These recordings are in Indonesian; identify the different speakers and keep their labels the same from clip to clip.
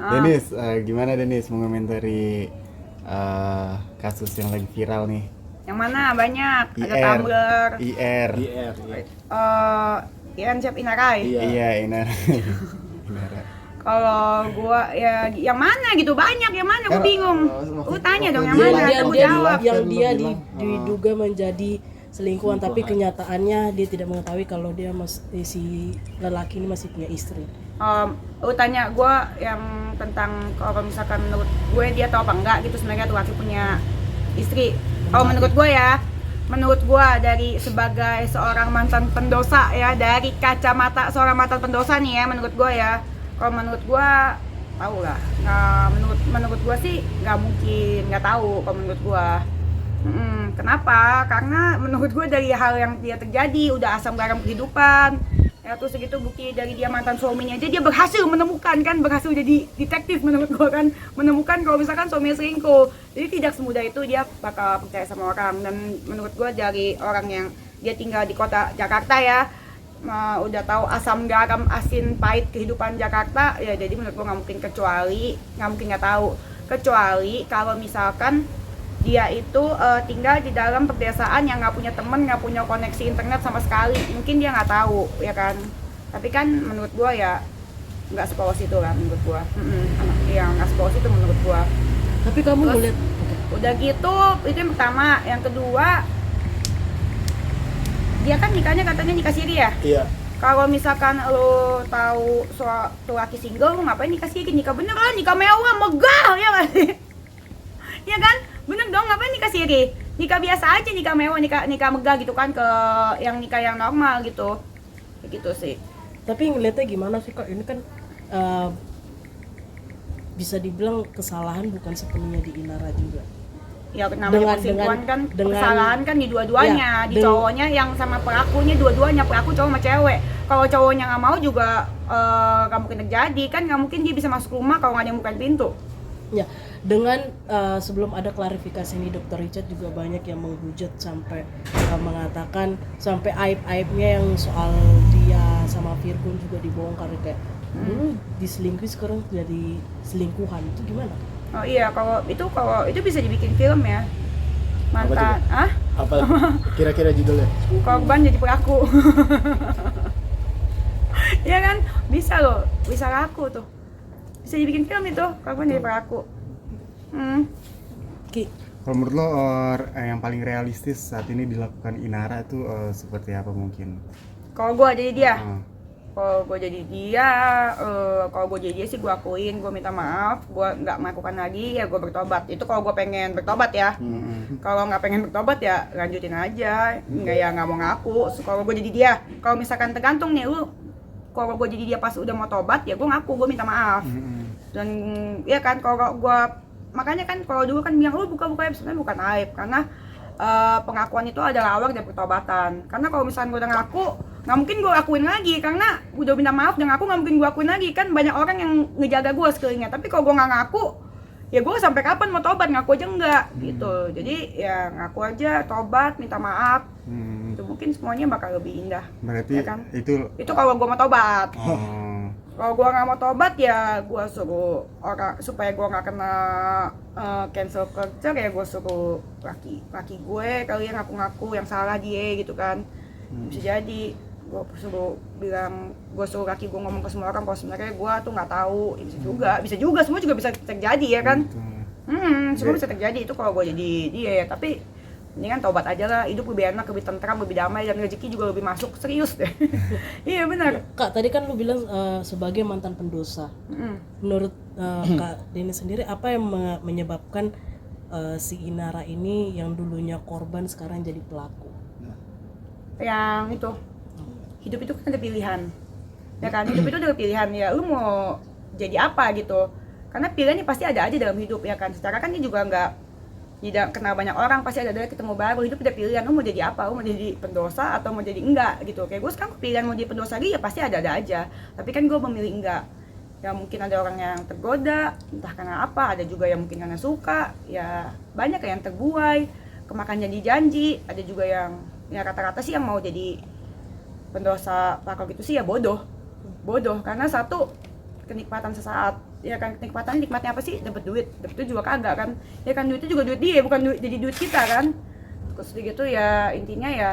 Speaker 1: Denis, gimana Denis mengomentari kasus yang lagi viral nih?
Speaker 2: Yang mana banyak, ada
Speaker 1: IR,
Speaker 2: Tumblr,
Speaker 1: IR,
Speaker 3: IR, iya.
Speaker 2: Ian Siap Inarai.
Speaker 3: Iya.
Speaker 1: iya Inar, Inara.
Speaker 2: Kalau gua ya yang mana gitu banyak, yang mana gua
Speaker 1: Kan,
Speaker 2: bingung. Lu tanya dong yang
Speaker 3: dia-
Speaker 2: mana,
Speaker 3: dia-
Speaker 2: atau gua
Speaker 3: dia-
Speaker 2: jawab.
Speaker 3: dia-
Speaker 4: yang dia
Speaker 3: bilang,
Speaker 4: diduga menjadi selingkuhan, tapi
Speaker 3: selingkuhan.
Speaker 4: kenyataannya dia tidak mengetahui kalau dia si lelaki ini masih punya istri.
Speaker 2: Lu tanya gua yang tentang kalau misalkan menurut gue dia tahu apa enggak gitu sebenarnya tuh laki punya istri. Kalau menurut gue ya, menurut gue dari sebagai seorang mantan pendosa ya, dari kacamata seorang mantan pendosa nih ya, menurut gue ya, kalau menurut gue tahu lah, nggak menurut gue sih nggak mungkin nggak tahu kalau menurut gue. Kenapa? Karena menurut gue dari hal yang dia terjadi udah asam garam kehidupan. Ya terus segitu bukti dari dia mantan suaminya aja dia berhasil menemukan kan, berhasil jadi detektif menurut gue kan, menemukan kalau misalkan suaminya selingkuh. Jadi tidak semudah itu dia bakal percaya sama orang. Dan menurut gue dari orang yang dia tinggal di kota Jakarta ya, udah tahu asam garam asin pahit kehidupan Jakarta ya, jadi menurut gue nggak mungkin nggak tahu, kecuali kalau misalkan dia itu tinggal di dalam pedesaan yang nggak punya temen, nggak punya koneksi internet sama sekali, mungkin dia nggak tahu ya kan. Tapi kan menurut gua ya nggak sepolos itu lah menurut gua. Yang nggak sepolos itu menurut gua.
Speaker 4: Tapi kamu
Speaker 2: Terus,
Speaker 4: ngeliat
Speaker 2: udah gitu itu yang pertama. Yang kedua, dia kan nikahnya katanya nikah siri ya.
Speaker 3: Iya.
Speaker 2: Kalau misalkan lo tahu suatu laki single, lo ngapain nikah siri? Nikah bener lah, nikah mewah, megah ya nggak sih? Ya kan? Bener dong, ngapain nikah siri? Nikah biasa aja, nikah mewah, nikah megah gitu kan, ke yang nikah yang normal gitu. Kayak gitu sih.
Speaker 4: tapi ngeliatnya gimana sih kak, ini kan bisa dibilang kesalahan bukan sepenuhnya di Inara juga.
Speaker 2: Ya namanya perselingkuhan kan, kesalahan kan di dua-duanya,
Speaker 4: Ya,
Speaker 2: di cowoknya yang sama pelakunya, dua-duanya pelaku cowok sama cewek. Kalau cowoknya nggak mau juga nggak mungkin terjadi kan, nggak mungkin dia bisa masuk rumah kalau nggak ada yang bukain pintu.
Speaker 4: Ya, dengan sebelum ada klarifikasi ini, Dr. Richard juga banyak yang menghujat sampai mengatakan sampai aib-aibnya yang soal dia sama Virgun juga dibongkar, kayak dulu diselingkuhi sekarang jadi selingkuhan, itu gimana?
Speaker 2: Oh iya, kalau itu bisa dibikin film ya. Mantan,
Speaker 3: Apa kira-kira judulnya?
Speaker 2: korban jadi pelaku. Iya kan, bisa loh, bisa laku tuh. Bisa dibikin film itu, korban jadi pelaku.
Speaker 4: Ki,
Speaker 1: Kalau menurut lo yang paling realistis saat ini dilakukan Inara itu seperti apa mungkin?
Speaker 2: Kalau gue jadi dia,
Speaker 1: Ah,
Speaker 2: kalau gue jadi dia, sih gue akuin, gue minta maaf, gue nggak melakukan lagi, ya gue bertobat. Itu kalau gue pengen bertobat ya. Kalau nggak pengen bertobat ya lanjutin aja, nggak mau ngaku. Kalau gue jadi dia, kalau misalkan tergantung nih lu, kalau gue jadi dia pas udah mau tobat ya gue ngaku, gue minta maaf. Dan ya kan kalau gue, makanya kan kalau dulu kan bilang lu buka-buka aib, sebenarnya bukan aib, karena pengakuan itu adalah awal dari pertobatan. Karena kalau misalnya gue udah ngaku, nggak mungkin gue lakuin lagi, karena udah minta maaf dan ngaku nggak mungkin gue lakuin lagi. Kan banyak orang yang ngejaga gue sekelilingnya, tapi kalau gue nggak ngaku ya gue sampai kapan mau tobat, ngaku aja enggak gitu. Jadi ya ngaku aja, tobat, minta maaf, itu mungkin semuanya bakal lebih indah.
Speaker 1: berarti
Speaker 2: Ya kan?
Speaker 1: itu
Speaker 2: kalau gue mau tobat.
Speaker 1: oh,
Speaker 2: Kalau gue nggak mau tobat ya gue suruh orang, supaya gue nggak kena cancel culture, ya gue suruh laki gue kali ya ngaku-ngaku yang salah dia gitu kan. Bisa jadi gue suruh bilang, gue suruh laki gue ngomong ke semua orang kalau sebenarnya gue tuh nggak tahu. Ya, bisa juga semua juga bisa terjadi ya kan. Semua bisa terjadi itu kalau gue jadi dia ya. Tapi mendingan tobat aja lah, hidup lebih enak, lebih tentram, lebih damai, dan rezeki juga lebih masuk, serius deh. Iya benar.
Speaker 4: Kak, tadi kan lu bilang sebagai mantan pendosa. Menurut Kak Denny sendiri, apa yang menyebabkan si Inara ini yang dulunya korban sekarang jadi pelaku?
Speaker 2: Yang itu, hidup itu kan ada pilihan ya kan, hidup itu ada pilihan ya, lu mau jadi apa gitu, karena pilihannya pasti ada aja dalam hidup ya kan. Secara kan dia juga tidak kenal banyak orang, pasti ada ketemu baru. Hidup ada pilihan, lu mau jadi apa, lu mau jadi pendosa atau mau jadi enggak gitu. Kayak gue sekarang pilihan mau jadi pendosa lagi ya pasti ada aja, tapi kan gue memilih enggak. Ya mungkin ada orang yang tergoda entah karena apa, ada juga yang mungkin karena suka, ya banyak yang terbuai kemakan janji-janji. Ada juga yang ya rata-rata sih yang mau jadi pendosa pelaku gitu sih ya bodoh, karena satu, kenikmatan sesaat. Ya kan, nikmatnya apa sih? Dapat duit juga kagak kan. Ya kan, duitnya juga duit dia, bukan jadi duit kita kan. Terus gitu ya, intinya ya.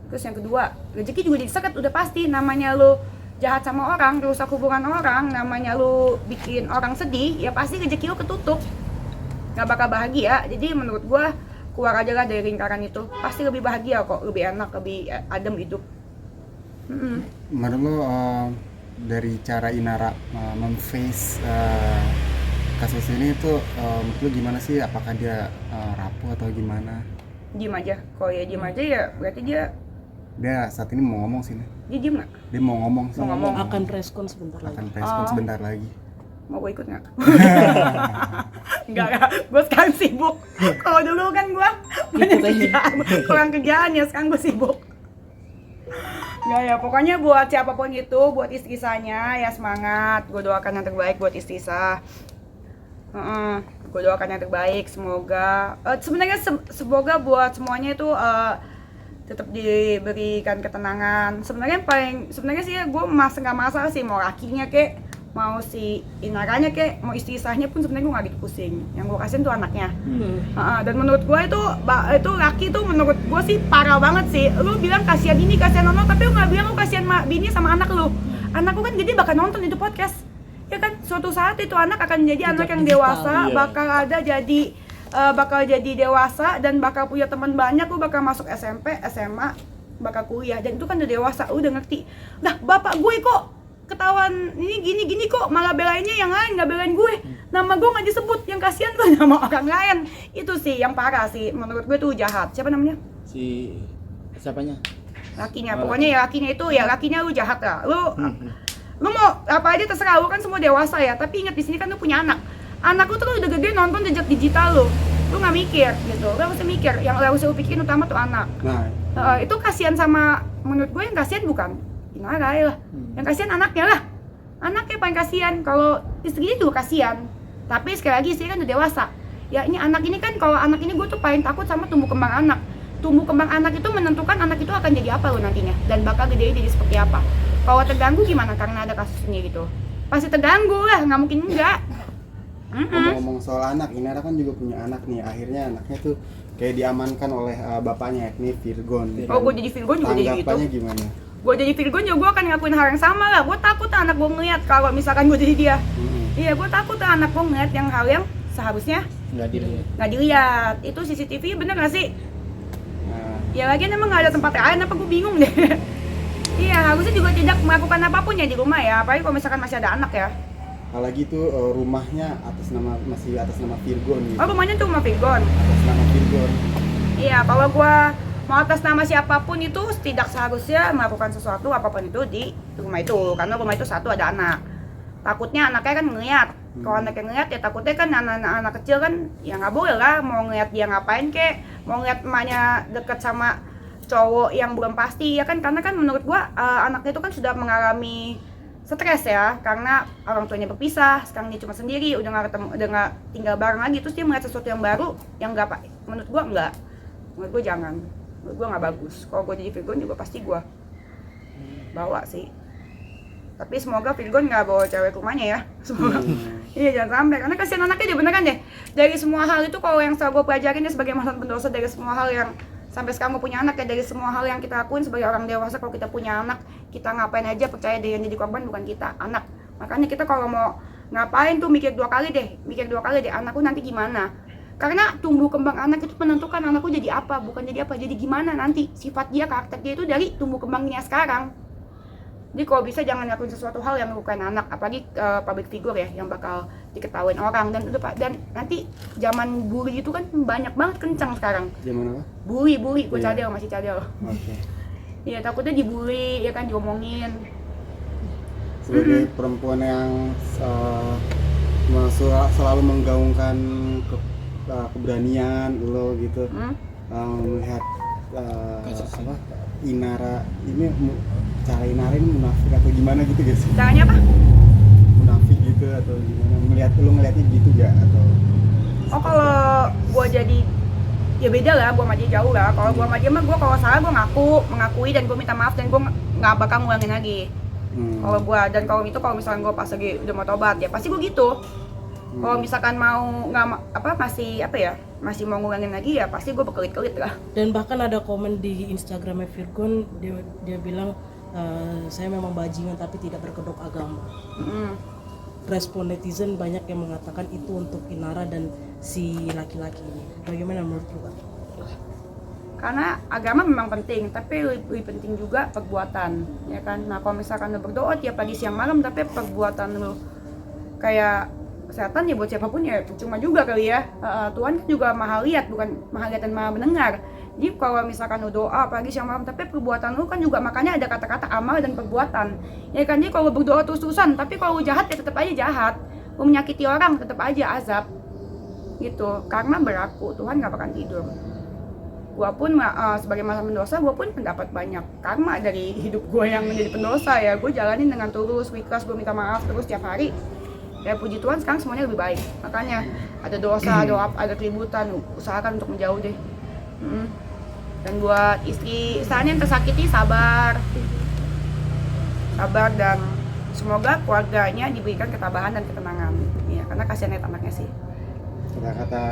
Speaker 2: Terus yang kedua, rezeki juga diseket udah pasti. Namanya lu jahat sama orang, rusak hubungan orang, namanya lu bikin orang sedih, ya pasti rezeki lu ketutup, nggak bakal bahagia. Jadi menurut gua keluar aja lah dari lingkaran itu, pasti lebih bahagia kok, lebih enak, lebih adem hidup.
Speaker 1: Menurut lo dari cara Inara memface kasus ini itu menurut lo gimana sih? Apakah dia rapuh atau gimana?
Speaker 2: Diem aja, kalau ya diem aja ya berarti dia
Speaker 1: Saat ini mau ngomong sih nih.
Speaker 2: dia diem nggak?
Speaker 1: Dia mau ngomong sih.
Speaker 2: Mau ngomong.
Speaker 4: Akan preskon sebentar lagi.
Speaker 1: Akan preskon sebentar lagi.
Speaker 2: Mau gue ikut nggak? Enggak, gue sekarang sibuk. Kalau dulu kan gue banyak kerjaan, kurang kerjaan ya, sekarang gue sibuk. Nggak ya, pokoknya buat siapapun itu, buat istri Sanya ya semangat. Gue doakan yang terbaik buat istri Sa. Gue doakan yang terbaik, semoga sebenarnya semoga buat semuanya itu tetap diberikan ketenangan. Sebenarnya sih ya, gue nggak masalah sih mau lakinya kek, mau si Inaranya kek, mau istri Sahnya pun sebenarnya gue nggak gitu pusing. Yang gue kasihin tuh anaknya. Dan menurut gue itu laki tuh menurut gue sih parah banget sih. Lu bilang kasihan ini kasihan ono, tapi lu nggak bilang lu kasihan bini sama anak lu. Anak lu kan gede bakal nonton itu podcast. Ya kan, suatu saat itu anak akan jadi anak yang dewasa, bakal jadi dewasa dan bakal punya teman banyak, lu bakal masuk SMP, SMA, bakal kuliah, dan itu kan udah dewasa, udah ngerti. Nah, bapak gue kok ketahuan ini gini kok malah belainnya yang lain, nggak belain gue. Nama gue nggak disebut, yang kasihan tuh nama orang lain. Itu sih yang parah sih, menurut gue tuh jahat. Siapa namanya?
Speaker 3: Si siapanya?
Speaker 2: Lakinya, pokoknya ya lakinya lu jahat lah. Lu mau apa aja terserah, lu kan semua dewasa ya, tapi ingat di sini kan lu punya anak lu tuh udah gede nonton jejak digital lu nggak mikir gitu, lu harus mikir, yang harus lu pikirin utama tuh anak.
Speaker 1: Nah,
Speaker 2: Itu kasihan sama, menurut gue yang kasihan bukan Inara lah, yang kasihan anaknya lah, anaknya paling kasihan. Kalau istrinya juga kasihan, tapi sekali lagi istri kan udah dewasa ya. Ini anak ini kan, kalau anak ini gue tuh paling takut sama tumbuh kembang anak. Tumbuh kembang anak itu menentukan anak itu akan jadi apa lo nantinya, dan bakal gede jadi seperti apa. Kalau terganggu gimana karena ada kasus ini gitu, pasti terganggu lah, nggak mungkin enggak.
Speaker 1: ngomong-ngomong soal anak, Inara kan juga punya anak nih. Akhirnya anaknya tuh kayak diamankan oleh bapaknya, yakni Virgon.
Speaker 2: Oh, gue jadi Virgon juga jadi gitu.
Speaker 1: Tanggapannya gimana?
Speaker 2: Gue jadi Virgon juga gue akan ngelakuin hal yang sama lah. Gue takut anak gue ngeliat kalau misalkan gue jadi dia. Iya, gue takut anak gue ngeliat yang hal yang seharusnya nggak dilihat. Itu CCTV bener nggak sih? Ya lagian emang nggak ada tempat lain, apa gue bingung deh. Iya, harusnya juga tidak melakukan apapun ya di rumah ya, apalagi kalau misalkan masih ada anak ya.
Speaker 1: Apalagi tuh rumahnya masih atas nama Virgon gitu.
Speaker 2: Oh, rumahnya tuh rumah Virgon.
Speaker 1: Atas nama Virgon.
Speaker 2: Iya, kalau gue mau atas nama siapapun itu tidak seharusnya melakukan sesuatu apapun itu di rumah itu, karena rumah itu satu ada anak. Takutnya anaknya kan ngeliat. Kalau anaknya ngeliat ya takutnya kan anak kecil kan ya nggak boleh lah, mau ngeliat dia ngapain kek, mau ngeliat emaknya deket sama cowok yang belum pasti ya kan, karena kan menurut gua anaknya itu kan sudah mengalami stres ya, karena orang tuanya berpisah, sekarang dia cuma sendiri, udah nggak tinggal bareng lagi, terus dia melihat sesuatu yang baru yang nggak, menurut gua jangan, menurut gua nggak bagus. Kalau gua jadi Virgon juga pasti gua bawa sih, tapi semoga Virgon nggak bawa cewek ke rumahnya ya, semoga. Iya, jangan sampai, karena kasihan anaknya dia beneran deh. Dari semua hal itu, kalau yang saya pelajarin ya sebagai mantan pendosa, dari semua hal yang sampai sekarang gue punya anak ya, dari semua hal yang kita lakuin sebagai orang dewasa, kalau kita punya anak, kita ngapain aja percaya deh yang jadi korban bukan kita, anak. Makanya kita kalau mau ngapain tuh mikir dua kali deh, anakku nanti gimana. Karena tumbuh kembang anak itu menentukan anakku jadi apa, bukan jadi apa, jadi gimana nanti. Sifat dia, karakter dia itu dari tumbuh kembangnya sekarang. Jadi kalau bisa jangan lakuin sesuatu hal yang merugikan anak, apalagi public figure ya, yang bakal diketahuin orang. Dan nanti zaman bully itu kan banyak banget, kencang sekarang.
Speaker 1: Zaman apa?
Speaker 2: Bully, gue cadel, masih cadel.
Speaker 1: Oke.
Speaker 2: Iya, takutnya dibully, ya kan, diomongin.
Speaker 1: Sebagai perempuan yang selalu menggaungkan keberanian lo gitu, melihat Inara ini, cara Inara ini munafik atau gimana gitu gak sih?
Speaker 2: Caranya apa?
Speaker 1: Munafik gitu atau gimana? Ngeliatnya gitu gak atau?
Speaker 2: Oh, kalau gue jadi, ya beda lah, gue sama dia jauh lah. Kalau gue sama dia mah, gue kalau salah gue mengakui dan gue minta maaf dan gue nggak bakal ngulangin lagi. Kalau gua dan kalau misalkan gua pas lagi udah mau tobat ya pasti gua gitu. Kalau misalkan mau masih mau ngulangin lagi ya pasti gua berkelit-kelit lah.
Speaker 4: Dan bahkan ada komen di Instagramnya Virgon, dia bilang saya memang bajingan tapi tidak berkedok agama. Respon netizen banyak yang mengatakan itu untuk Inara dan si laki-laki ini. Bagaimana menurut lu, Kak?
Speaker 2: Karena agama memang penting, tapi lebih penting juga perbuatan, ya kan. Nah kalau misalkan lu berdoa tiap pagi siang malam tapi perbuatan lu kayak setan ya buat siapapun ya cuma juga kali ya. Tuhan kan juga maha lihat, bukan maha lihat dan maha mendengar. Jadi kalau misalkan lu doa pagi siang malam tapi perbuatan lu kan juga, makanya ada kata-kata amal dan perbuatan, ya kan. Jadi kalau berdoa terus-terusan tapi kalau lu jahat ya tetap aja jahat, lu menyakiti orang tetap aja azab gitu, karena berlaku Tuhan gak akan tidur. Gua pun sebagai mantan pendosa, gua pun mendapat banyak karma dari hidup gua yang menjadi pendosa ya. Gua jalanin dengan tulus, ikhlas, gua minta maaf terus tiap hari. Ya puji Tuhan sekarang semuanya lebih baik. Makanya ada dosa, ada keributan, usahakan untuk menjauh deh. Dan buat istri yang tersakiti sabar dan semoga keluarganya diberikan ketabahan dan ketenangan. Ya, karena kasihan lihat anaknya sih.
Speaker 1: Kata-kata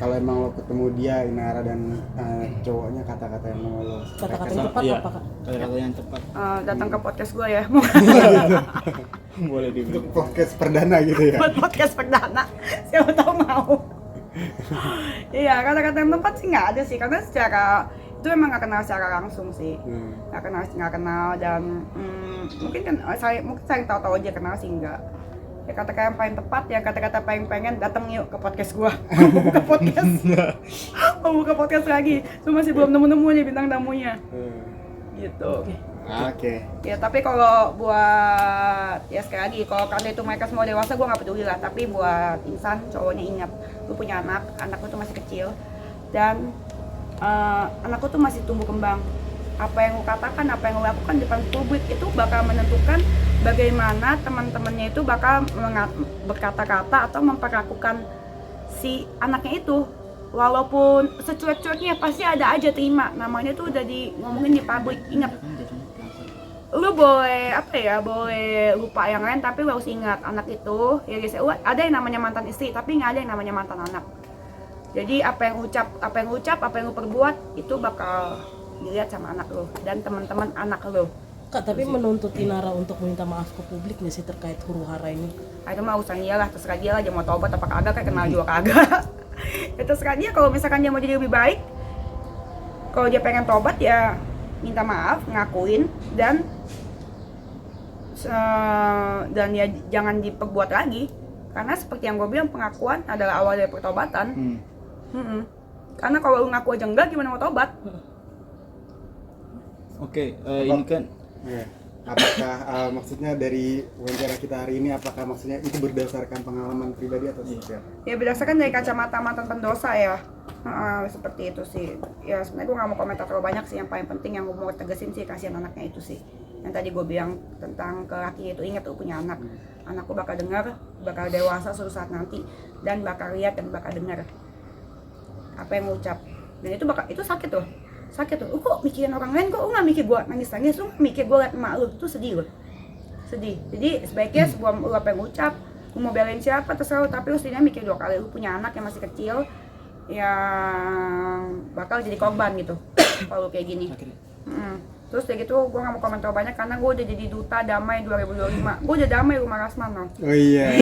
Speaker 1: kalau emang lo ketemu dia, Inara dan cowoknya, kata-kata yang mau lo
Speaker 4: Kata-kata yang tepat
Speaker 3: Iya,
Speaker 4: apa, Kak?
Speaker 3: kata-kata yang tepat.
Speaker 2: Datang ke podcast gue ya.
Speaker 3: Boleh
Speaker 1: untuk
Speaker 3: dibilang.
Speaker 1: podcast perdana gitu ya.
Speaker 2: Buat podcast perdana, siapa tahu mau. Iya, kata-kata yang tepat sih nggak ada sih, karena secara itu emang nggak kenal secara langsung sih, nggak kenal dan mungkin saya tahu aja kenal sih enggak. Ya kata-kata yang paling tepat, ya kata-kata paling pengen datang yuk ke podcast gua. Mau buka podcast lagi, cuma masih belum nemu nih bintang tamunya. Gitu.
Speaker 1: Oke.
Speaker 2: Ya tapi kalau buat ya sekali lagi kalau karena itu mereka semua dewasa gue nggak peduli lah, tapi buat insan cowoknya ingat lu punya anak lu tuh masih kecil dan anak lu tuh masih tumbuh kembang. Apa yang lu katakan, apa yang lu lakukan di depan publik itu bakal menentukan bagaimana teman-temannya itu bakal berkata-kata atau memperlakukan si anaknya itu. Walaupun secuek-cueknya pasti ada aja terima, namanya tuh udah ngomongin di publik. Ingat, lu boleh boleh lupa yang lain tapi lu harus ingat anak itu ya guys, ada yang namanya mantan istri tapi nggak ada yang namanya mantan anak. Jadi apa yang lu perbuat itu bakal dilihat sama anak lu dan teman-teman anak lu.
Speaker 4: Kak, tapi menuntut Inara untuk minta maaf ke publik nggak sih terkait huru hara ini?
Speaker 2: Itu mah urusan dia lah, terserah dia lah, dia mau tobat apa kagak, kayak kenal juga kagak. Ya terserah dia, kalau misalkan dia mau jadi lebih baik, kalau dia pengen tobat ya minta maaf, ngakuin dan ya jangan diperbuat lagi, karena seperti yang gue bilang pengakuan adalah awal dari pertobatan. Karena kalau lu ngaku aja enggak, gimana mau tobat?
Speaker 3: Oke, ini kan
Speaker 1: Ya. Apakah maksudnya dari wawancara kita hari ini, apakah maksudnya itu berdasarkan pengalaman pribadi atau seperti apa?
Speaker 2: Ya berdasarkan dari kacamata mantan pendosa ya. Seperti itu sih. Ya sebenarnya gue gak mau komentar terlalu banyak sih. Yang paling penting yang gue mau tegesin sih, kasihan anaknya itu sih. Yang tadi gue bilang tentang ke laki itu, ingat tuh punya anak. Anakku bakal dengar, bakal dewasa suatu saat nanti, dan bakal lihat dan bakal dengar apa yang ngucap. Dan itu sakit tuh. Kok mikirin orang lain, kok nggak mikir gue nangis, lu mikir gue liat emak lu, tuh sedih. Jadi sebaiknya sebelum lu apa yang ngucap, lu mau belain siapa terserah lu, tapi lu setidaknya mikir 2 kali. Lu punya anak yang masih kecil yang bakal jadi korban gitu kalau kayak gini. Terus kayak gitu gue nggak mau komentar banyak karena gue udah jadi duta damai 2025. Gue udah damai rumah Rasman loh.
Speaker 1: Oh iya.